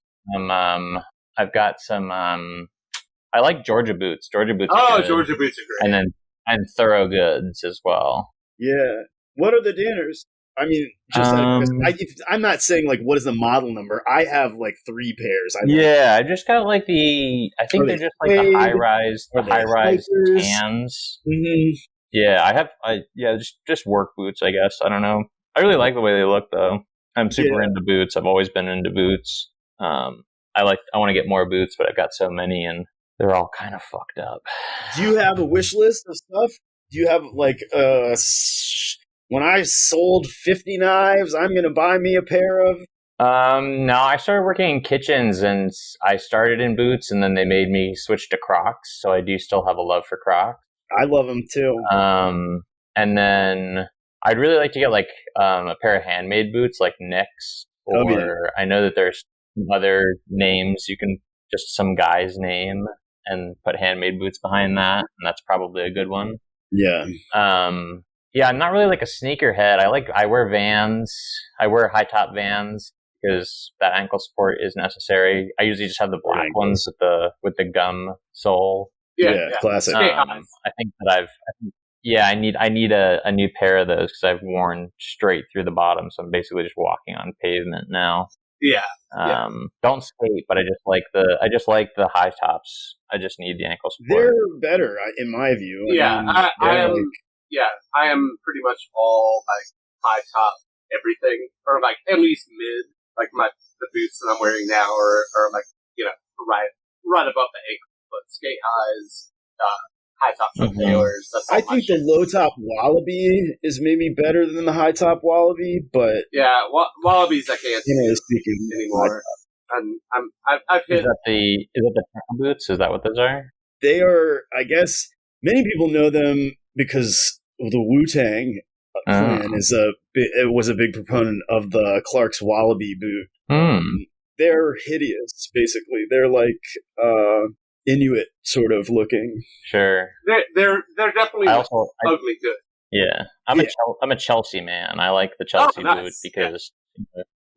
I've got some, I like Georgia boots. Georgia boots are good. Georgia boots are great. And Thorough Goods as well. Yeah. What are the Danners? I mean, just I'm not saying like what is the model number. I have like 3 pairs. I just got like I think they're just like the high rise tans. Mm-hmm. Yeah, just work boots, I guess. I don't know. I really like the way they look though. I'm super into boots. I've always been into boots. I want to get more boots, but I've got so many and they're all kind of fucked up. Do you have a wish list of stuff? Do you have like when I sold 50 knives, I'm going to buy me a pair of? No, I started working in kitchens and I started in boots and then they made me switch to Crocs. So I do still have a love for Crocs. I love them too. And then I'd really like to get like a pair of handmade boots like Nick's or I know that there's other names. You can just some guy's name and put handmade boots behind that. And that's probably a good one. Yeah. Yeah, I'm not really like a sneakerhead. I wear Vans. I wear high top Vans because that ankle support is necessary. I usually just have the black ones with the gum sole. Yeah, classic. I think that I need a new pair of those because I've worn straight through the bottom, so I'm basically just walking on pavement now. Yeah. Don't skate, but I just like the high tops. I just need the ankle support. They're better in my view. I am pretty much all like high top everything, or like at least mid, like the boots that I'm wearing now, or like right above the ankle. But skate highs, high top tailors. That's all I think the low top Wallaby is maybe better than the high top Wallaby, but yeah, Wallabies I can't generally do speaking anymore. I've hit. Is that the town boots? Is that what those are? they are. I guess many people know them because of the Wu-Tang Clan was a big proponent of the Clark's Wallaby boot. They're hideous, basically. They're like Inuit sort of looking. Sure. They're definitely ugly good. Yeah, I'm a Chelsea man. I like the Chelsea boot because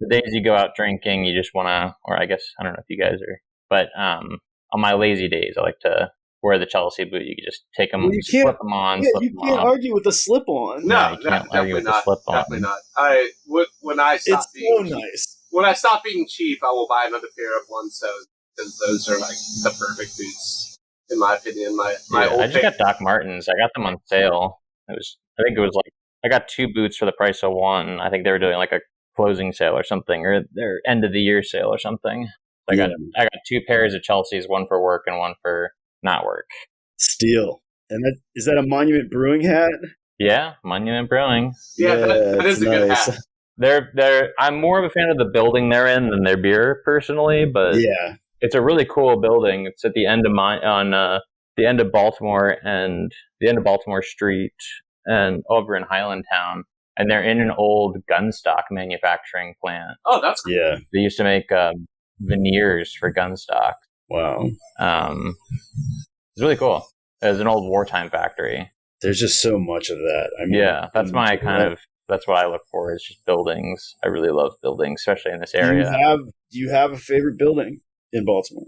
the days you go out drinking, you just want to, or I guess I don't know if you guys are, but on my lazy days, I like to wear the Chelsea boot. You can just take them, slip them on. Yeah, slip you them can't off. argue with a slip on. No, you can't argue definitely with not. the slip on. Definitely not. When I stop It's being so cheap, nice. when I stop being cheap, I will buy another pair of ones because those are like the perfect boots, in my opinion. I just got Doc Martens. I got them on sale. I think it was like I got 2 boots for the price of 1. I think they were doing like a closing sale or something, or their end of the year sale or something. I got 2 pairs of Chelsea's, one for work and one for not work. Steel. And is that a Monument Brewing hat? Yeah, Monument Brewing. Yeah, that is a good hat. I'm more of a fan of the building they're in than their beer, personally, but yeah, it's a really cool building. It's at the end of the end of Baltimore and the end of Baltimore Street and over in Highlandtown, and they're in an old gun stock manufacturing plant. Oh, that's cool. Yeah. They used to make veneers for gun stock. Wow. It's really cool. It was an old wartime factory. There's just so much of that. I mean, yeah, that's my that's what I look for, is just buildings. I really love buildings, especially in this area. Do you have a favorite building in Baltimore?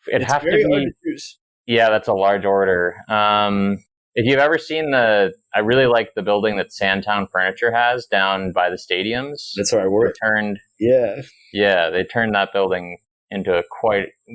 It'd have to be. Hard to choose. Yeah, that's a large order. If you've ever seen I really like the building that Sandtown Furniture has down by the stadiums. That's where I work. They turned that building into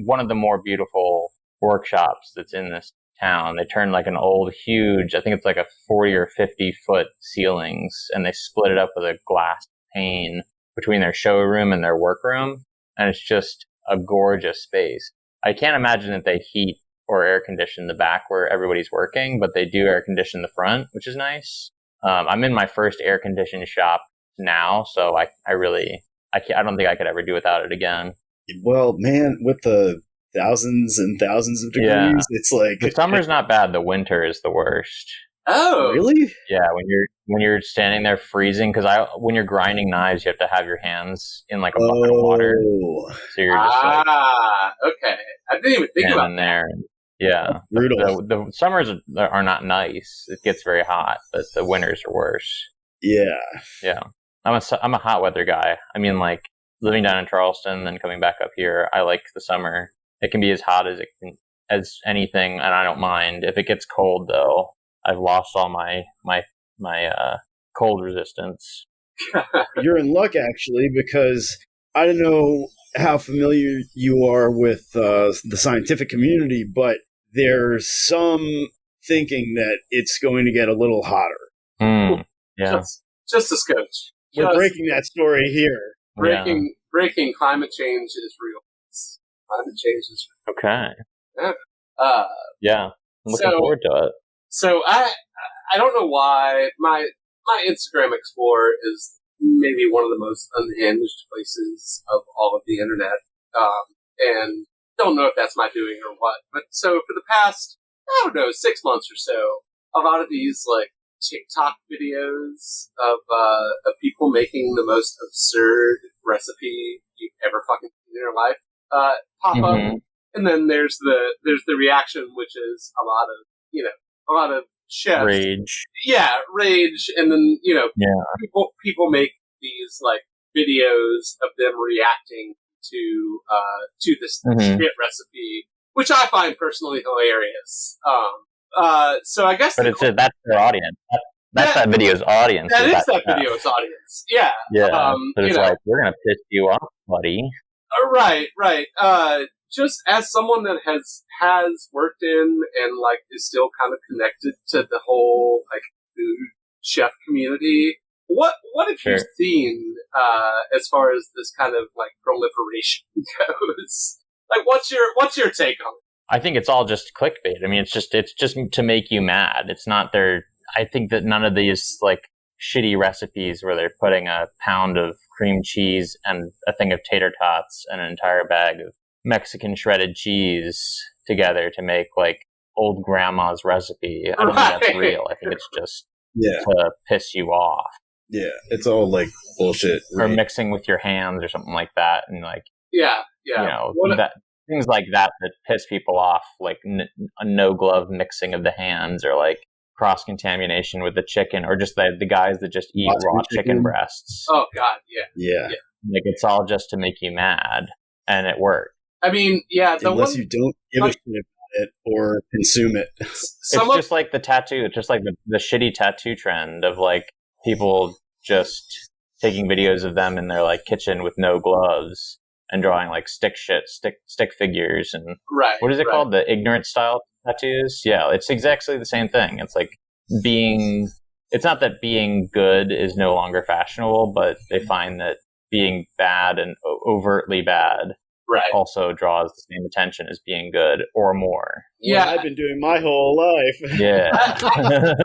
one of the more beautiful workshops that's in this town. They turned like an old, huge, I think it's like a 40 or 50 foot ceilings, and they split it up with a glass pane between their showroom and their workroom, and it's just a gorgeous space. I can't imagine that they heat or air condition the back where everybody's working, but they do air condition the front, which is nice. I'm in my first air conditioned shop now, so I don't think I could ever do without it again. Well, man, with the thousands and thousands of degrees, it's like the summer's not bad. The winter is the worst. Oh, really? Yeah, when you're standing there freezing, because when you're grinding knives, you have to have your hands in like a bucket of water. So you're just okay. I didn't even think about that. There. Yeah, brutal. The summers are not nice. It gets very hot, but the winters are worse. Yeah. I'm a hot weather guy. I mean, like living down in Charleston, then coming back up here, I like the summer. It can be as hot as anything, and I don't mind. If it gets cold, though, I've lost all my cold resistance. You're in luck, actually, because I don't know how familiar you are with the scientific community, but there's some thinking that it's going to get a little hotter. Yeah. Just a scotch. We're breaking that story here. Breaking climate change is real. Climate change is real. Okay. Yeah. I'm looking forward to it. So I don't know why my Instagram Explorer is maybe one of the most unhinged places of all of the internet. And don't know if that's my doing or what. But so for the past, 6 months or so, a lot of these like TikTok videos of people making the most absurd recipe you've ever fucking seen in your life pop up, and then there's the reaction, which is a lot of chefs rage, and then people make these like videos of them reacting to this shit recipe, which I find personally hilarious. So I guess, but that's their audience. That's that video's audience. That is that video's audience. Yeah. Yeah. But it's like, we're gonna piss you off, buddy. Right. Just as someone that has worked in and like is still kind of connected to the whole like food chef community, what have you seen as far as this kind of like proliferation goes? Like, what's your take on it? I think it's all just clickbait. I mean, it's just to make you mad. It's not their. I think that none of these like shitty recipes where they're putting a pound of cream cheese and a thing of tater tots and an entire bag of Mexican shredded cheese together to make like old grandma's recipe. I don't think that's real. I think it's just to piss you off. Yeah, it's all like bullshit. Or mixing with your hands or something like that, and like you know that things like that piss people off, like a no glove mixing of the hands, or like cross contamination with the chicken, or just the guys that just eat raw chicken breasts. Oh God, yeah. Like it's all just to make you mad, and it worked. I mean, unless you don't give a shit about it or consume it. It's just like the tattoo. It's just like the shitty tattoo trend of like people just taking videos of them in their like kitchen with no gloves and drawing like stick figures and what is it called? The ignorant style tattoos. Yeah, it's exactly the same thing. It's like it's not that being good is no longer fashionable, but they find that being bad and overtly bad also draws the same attention as being good or more. Yeah, I've been doing my whole life. Yeah.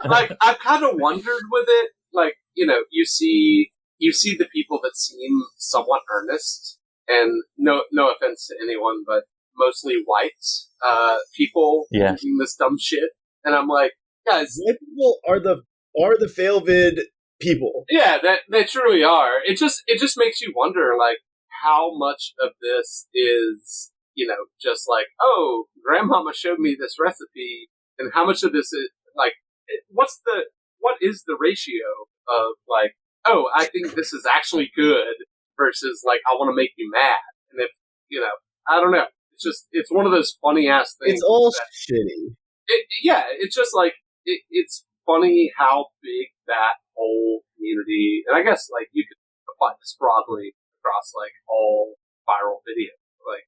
Like I've kind of wondered with it, like, you know, you see the people that seem somewhat earnest, and no offense to anyone, but mostly white people doing this dumb shit, and I'm like, guys, white people are the fail-vid people. Yeah, they truly are. It just makes you wonder, like, how much of this is, you know, just like, oh, grandmama showed me this recipe, and how much of this is like, what is the ratio of like, oh, I think this is actually good versus like, I want to make you mad. And if, you know, I don't know. It's one of those funny ass things. It's all shitty. It's just like, it's funny how big that whole community, and I guess like you could apply this broadly across like all viral videos. Like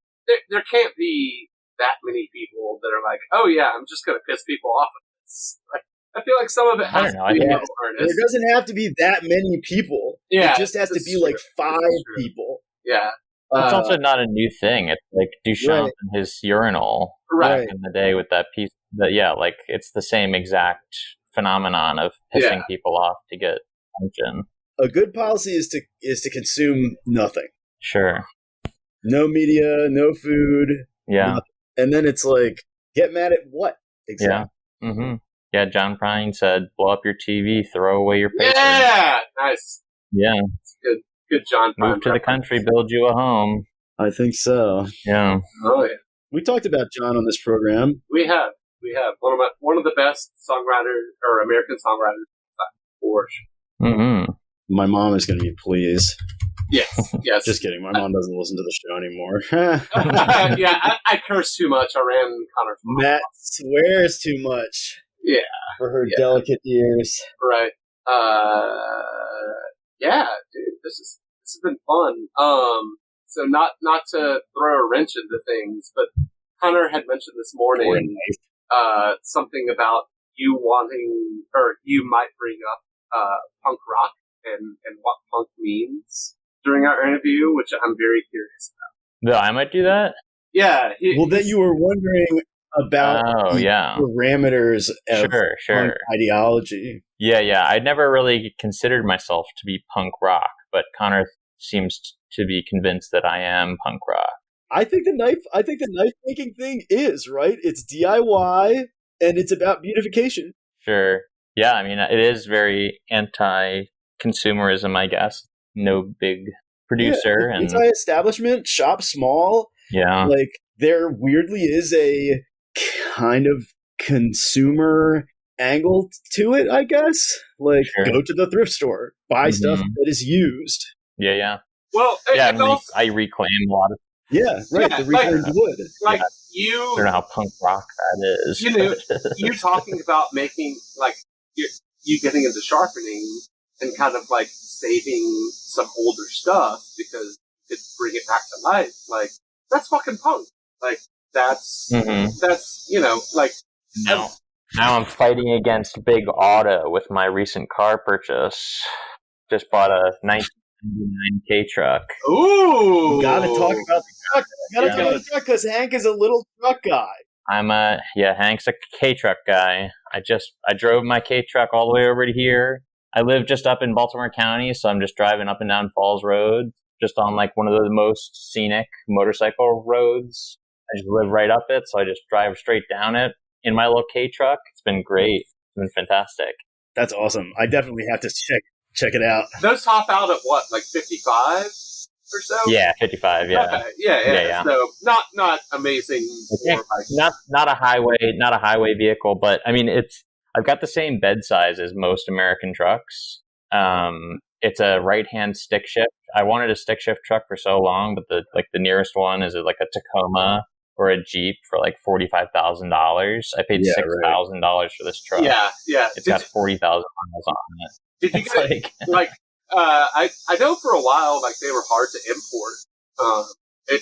there can't be that many people that are like, oh yeah, I'm just gonna piss people off with this. Like, I feel like some of it has to be earnest. There doesn't have to be that many people. Yeah, it just has to be like 5 people. Yeah. It's also not a new thing. It's like Duchamp and his urinal back in the day with that piece. Like it's the same exact phenomenon of pissing people off to get attention. A good policy is to consume nothing. Sure. No media, no food. Yeah. Nothing. And then it's like, get mad at what? Exactly. Yeah. Mm-hmm. Yeah, John Prine said, blow up your TV, throw away your paper. Yeah! Nice. Yeah. Good John Prine. Move to the country, build you a home. I think so. Yeah. Oh, yeah. We talked about John on this program. We have. One of the best songwriters, or American songwriters, for sure. Mm-hmm. My mom is going to be pleased. Yes. Just kidding. My mom doesn't listen to the show anymore. Yeah, I curse too much. I ran Connor's mom. Matt swears too much. Yeah. For her delicate ears. Right. Yeah, dude, this has been fun. So not to throw a wrench into things, but Connor had mentioned this morning, something about you wanting, or you might bring up, punk rock and what punk means during our interview, which I'm very curious about. No, I might do that? Yeah. That you were wondering about parameters of punk ideology. Yeah. I'd never really considered myself to be punk rock, but Connor seems to be convinced that I am punk rock. I think the knife making thing is, right? It's DIY and it's about beautification. Sure. Yeah, I mean, it is very anti-consumerism, I guess. No big producer. Yeah, anti-establishment, shop small. Yeah. Like, there weirdly is a kind of consumer angle to it, I guess. Like, go to the thrift store, buy stuff that is used. Yeah. Well, I reclaim a lot of. Yeah, right. The reclaimed wood. Like I don't know how punk rock that is. You know, you talking about making like you getting into sharpening and kind of like saving some older stuff because you could bring it back to life. Like that's fucking punk. Like that's you know like now I'm fighting against Big Auto with my recent car purchase. Just bought a 1999 truck. Ooh! Gotta talk about the truck. Gotta talk about the truck because Hank is a little truck guy. Hank's a K-truck guy. I drove my K-truck all the way over to here. I live just up in Baltimore County, so I'm just driving up and down Falls Road, just on like one of the most scenic motorcycle roads. I just live right up it, so I just drive straight down it in my little K-truck. It's been great. It's been fantastic. That's awesome. I definitely have to check it out. Those top out at what, like 55 or so? Yeah, 55. Yeah. Okay. Yeah. So not amazing. Not a highway vehicle, but I mean I've got the same bed size as most American trucks. It's a right-hand stick shift. I wanted a stick shift truck for so long, but the nearest one is like a Tacoma or a Jeep for like $45,000. I paid $6,000 for this truck. Yeah. It's got 40,000 miles on it. Did you get I know for a while like they were hard to import.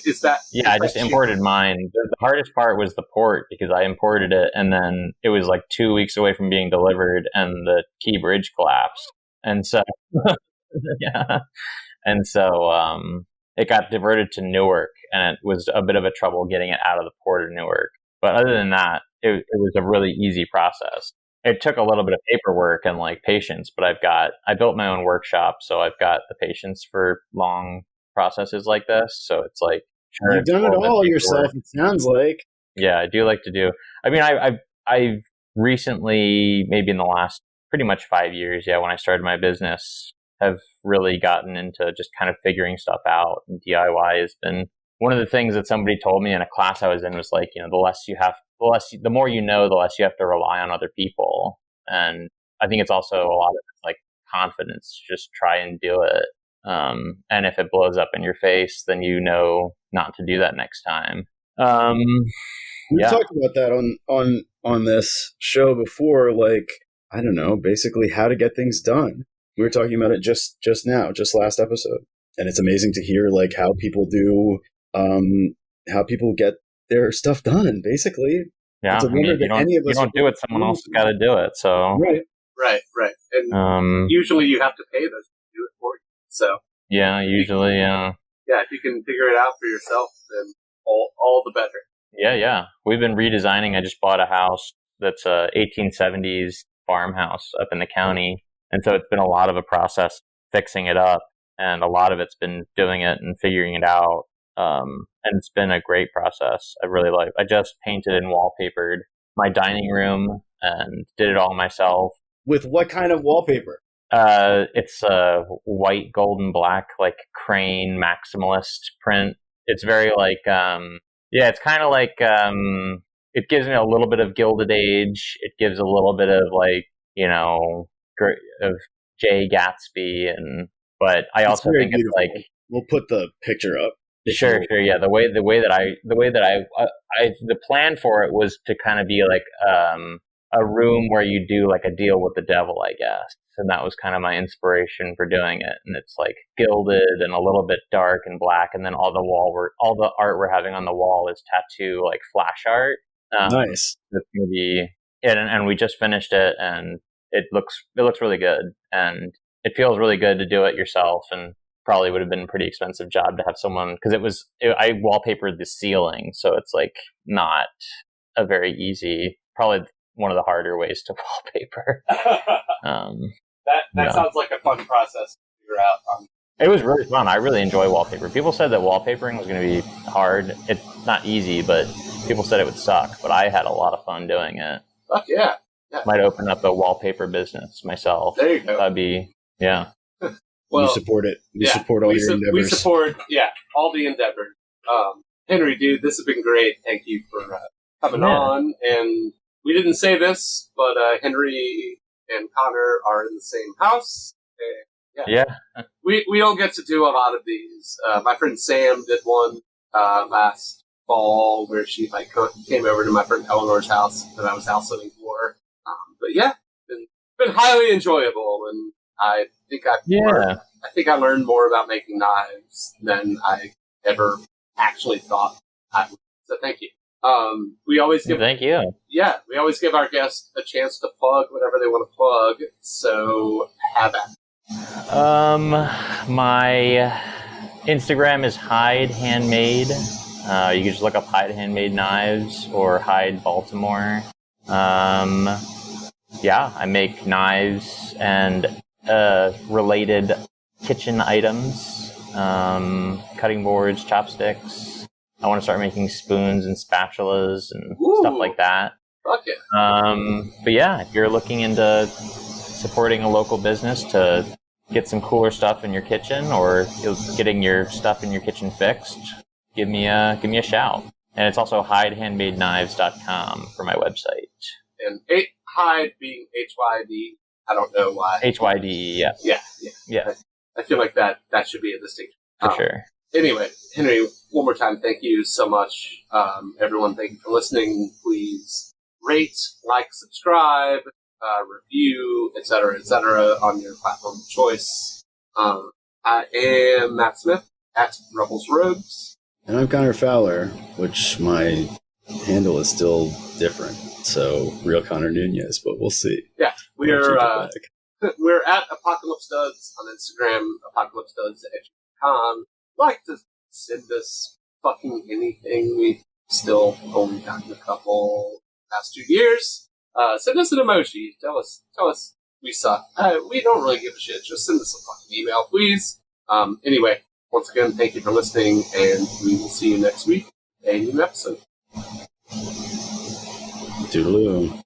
Is that? Yeah, I just imported mine. The hardest part was the port because I imported it and then it was like 2 weeks away from being delivered and the key bridge collapsed. And so, yeah. And so, it got diverted to Newark and it was a bit of a trouble getting it out of the port of Newark. But other than that, it was a really easy process. It took a little bit of paperwork and like patience, but I built my own workshop. So I've got the patience for long processes like this. So it's like, sure, you've done it all yourself. It sounds like. Yeah, I do like to do. I mean, I've recently, maybe in the last pretty much 5 years, when I started my business, have really gotten into just kind of figuring stuff out. And DIY has been one of the things that somebody told me in a class I was in was like, the more you know, the less you have to rely on other people. And I think it's also a lot of it's like confidence. Just try and do it. And if it blows up in your face, then you know not to do that next time. We talked about that on this show before, like, I don't know, basically how to get things done. We were talking about it just last episode. And it's amazing to hear like how people do, how people get their stuff done, basically. Yeah, it's a wonder that any of us you don't do it, someone else has got to do it. So Right. And usually you have to pay those to do it for you. So usually, if you can figure it out for yourself, then all the better. Yeah. We've been redesigning. I just bought a house that's a 1870s farmhouse up in the county, and so it's been a lot of a process fixing it up, and a lot of it's been doing it and figuring it out. And it's been a great process. I just painted and wallpapered my dining room and did it all myself. With what kind of wallpaper? It's a white, gold, and black, like crane maximalist print. It's very like, it's kind of like, it gives me a little bit of Gilded Age. It gives a little bit of like, of Jay Gatsby, but I also think beautiful. It's like, we'll put the picture up. Sure. Yeah. The plan for it was to kind of be like, a room where you do like a deal with the devil, I guess. And that was kind of my inspiration for doing it. And it's like gilded and a little bit dark and black. And then all the art we're having on the wall is tattoo, like flash art. Nice. It's gonna be, and we just finished it, and it looks really good, and it feels really good to do it yourself. And probably would have been a pretty expensive job to have someone, because I wallpapered the ceiling, so it's like not a very easy, probably one of the harder ways to wallpaper. That sounds like a fun process to figure out. It was really fun. I really enjoy wallpaper. People said that wallpapering was going to be hard. It's not easy, but people said it would suck. But I had a lot of fun doing it. Fuck yeah. Might open up a wallpaper business myself. There you go. That'd be, Well, you support it. You support all your endeavors. We support, all the endeavors. Henry, dude, this has been great. Thank you for coming on. And we didn't say this, but Henry and Connor are in the same house. And, we don't get to do a lot of these. My friend Sam did one last fall where she came over to my friend Eleanor's house that I was house sitting for. But been highly enjoyable, and I think I learned more about making knives than I ever actually thought I would. So thank you. We always give Thank you. Yeah, we always give our guests a chance to plug whatever they want to plug. So have at it. My Instagram is Hyde Handmade. You can just look up Hyde Handmade Knives or Hyde Baltimore. Yeah, I make knives and related kitchen items, cutting boards, chopsticks. I want to start making spoons and spatulas and stuff like that. Fuck yeah. But yeah, if you're looking into supporting a local business to get some cooler stuff in your kitchen or getting your stuff in your kitchen fixed, give me a shout. And it's also HydeHandmadeKnives.com for my website. And Hyde being H-Y-D. I don't know why. H-Y-D, yes. Yeah. I feel like that should be a distinction. For sure. Anyway, Henry, one more time, thank you so much. Everyone, thank you for listening. Please rate, like, subscribe, review, etc., on your platform of choice. I am Matt Smith at Rebels Rogues. And I'm Connor Fowler, which my handle is still different. So, Real Connor Nunez, but we'll see. Yeah, we're at Apocalypse Duds on Instagram, apocalypseduds@gmail.com. Like to send us fucking anything. We've still only gotten a couple past 2 years. Send us an emoji. Tell us we suck. We don't really give a shit. Just send us a fucking email, please. Anyway, once again, thank you for listening, and we will see you next week. A new episode. Toodaloo.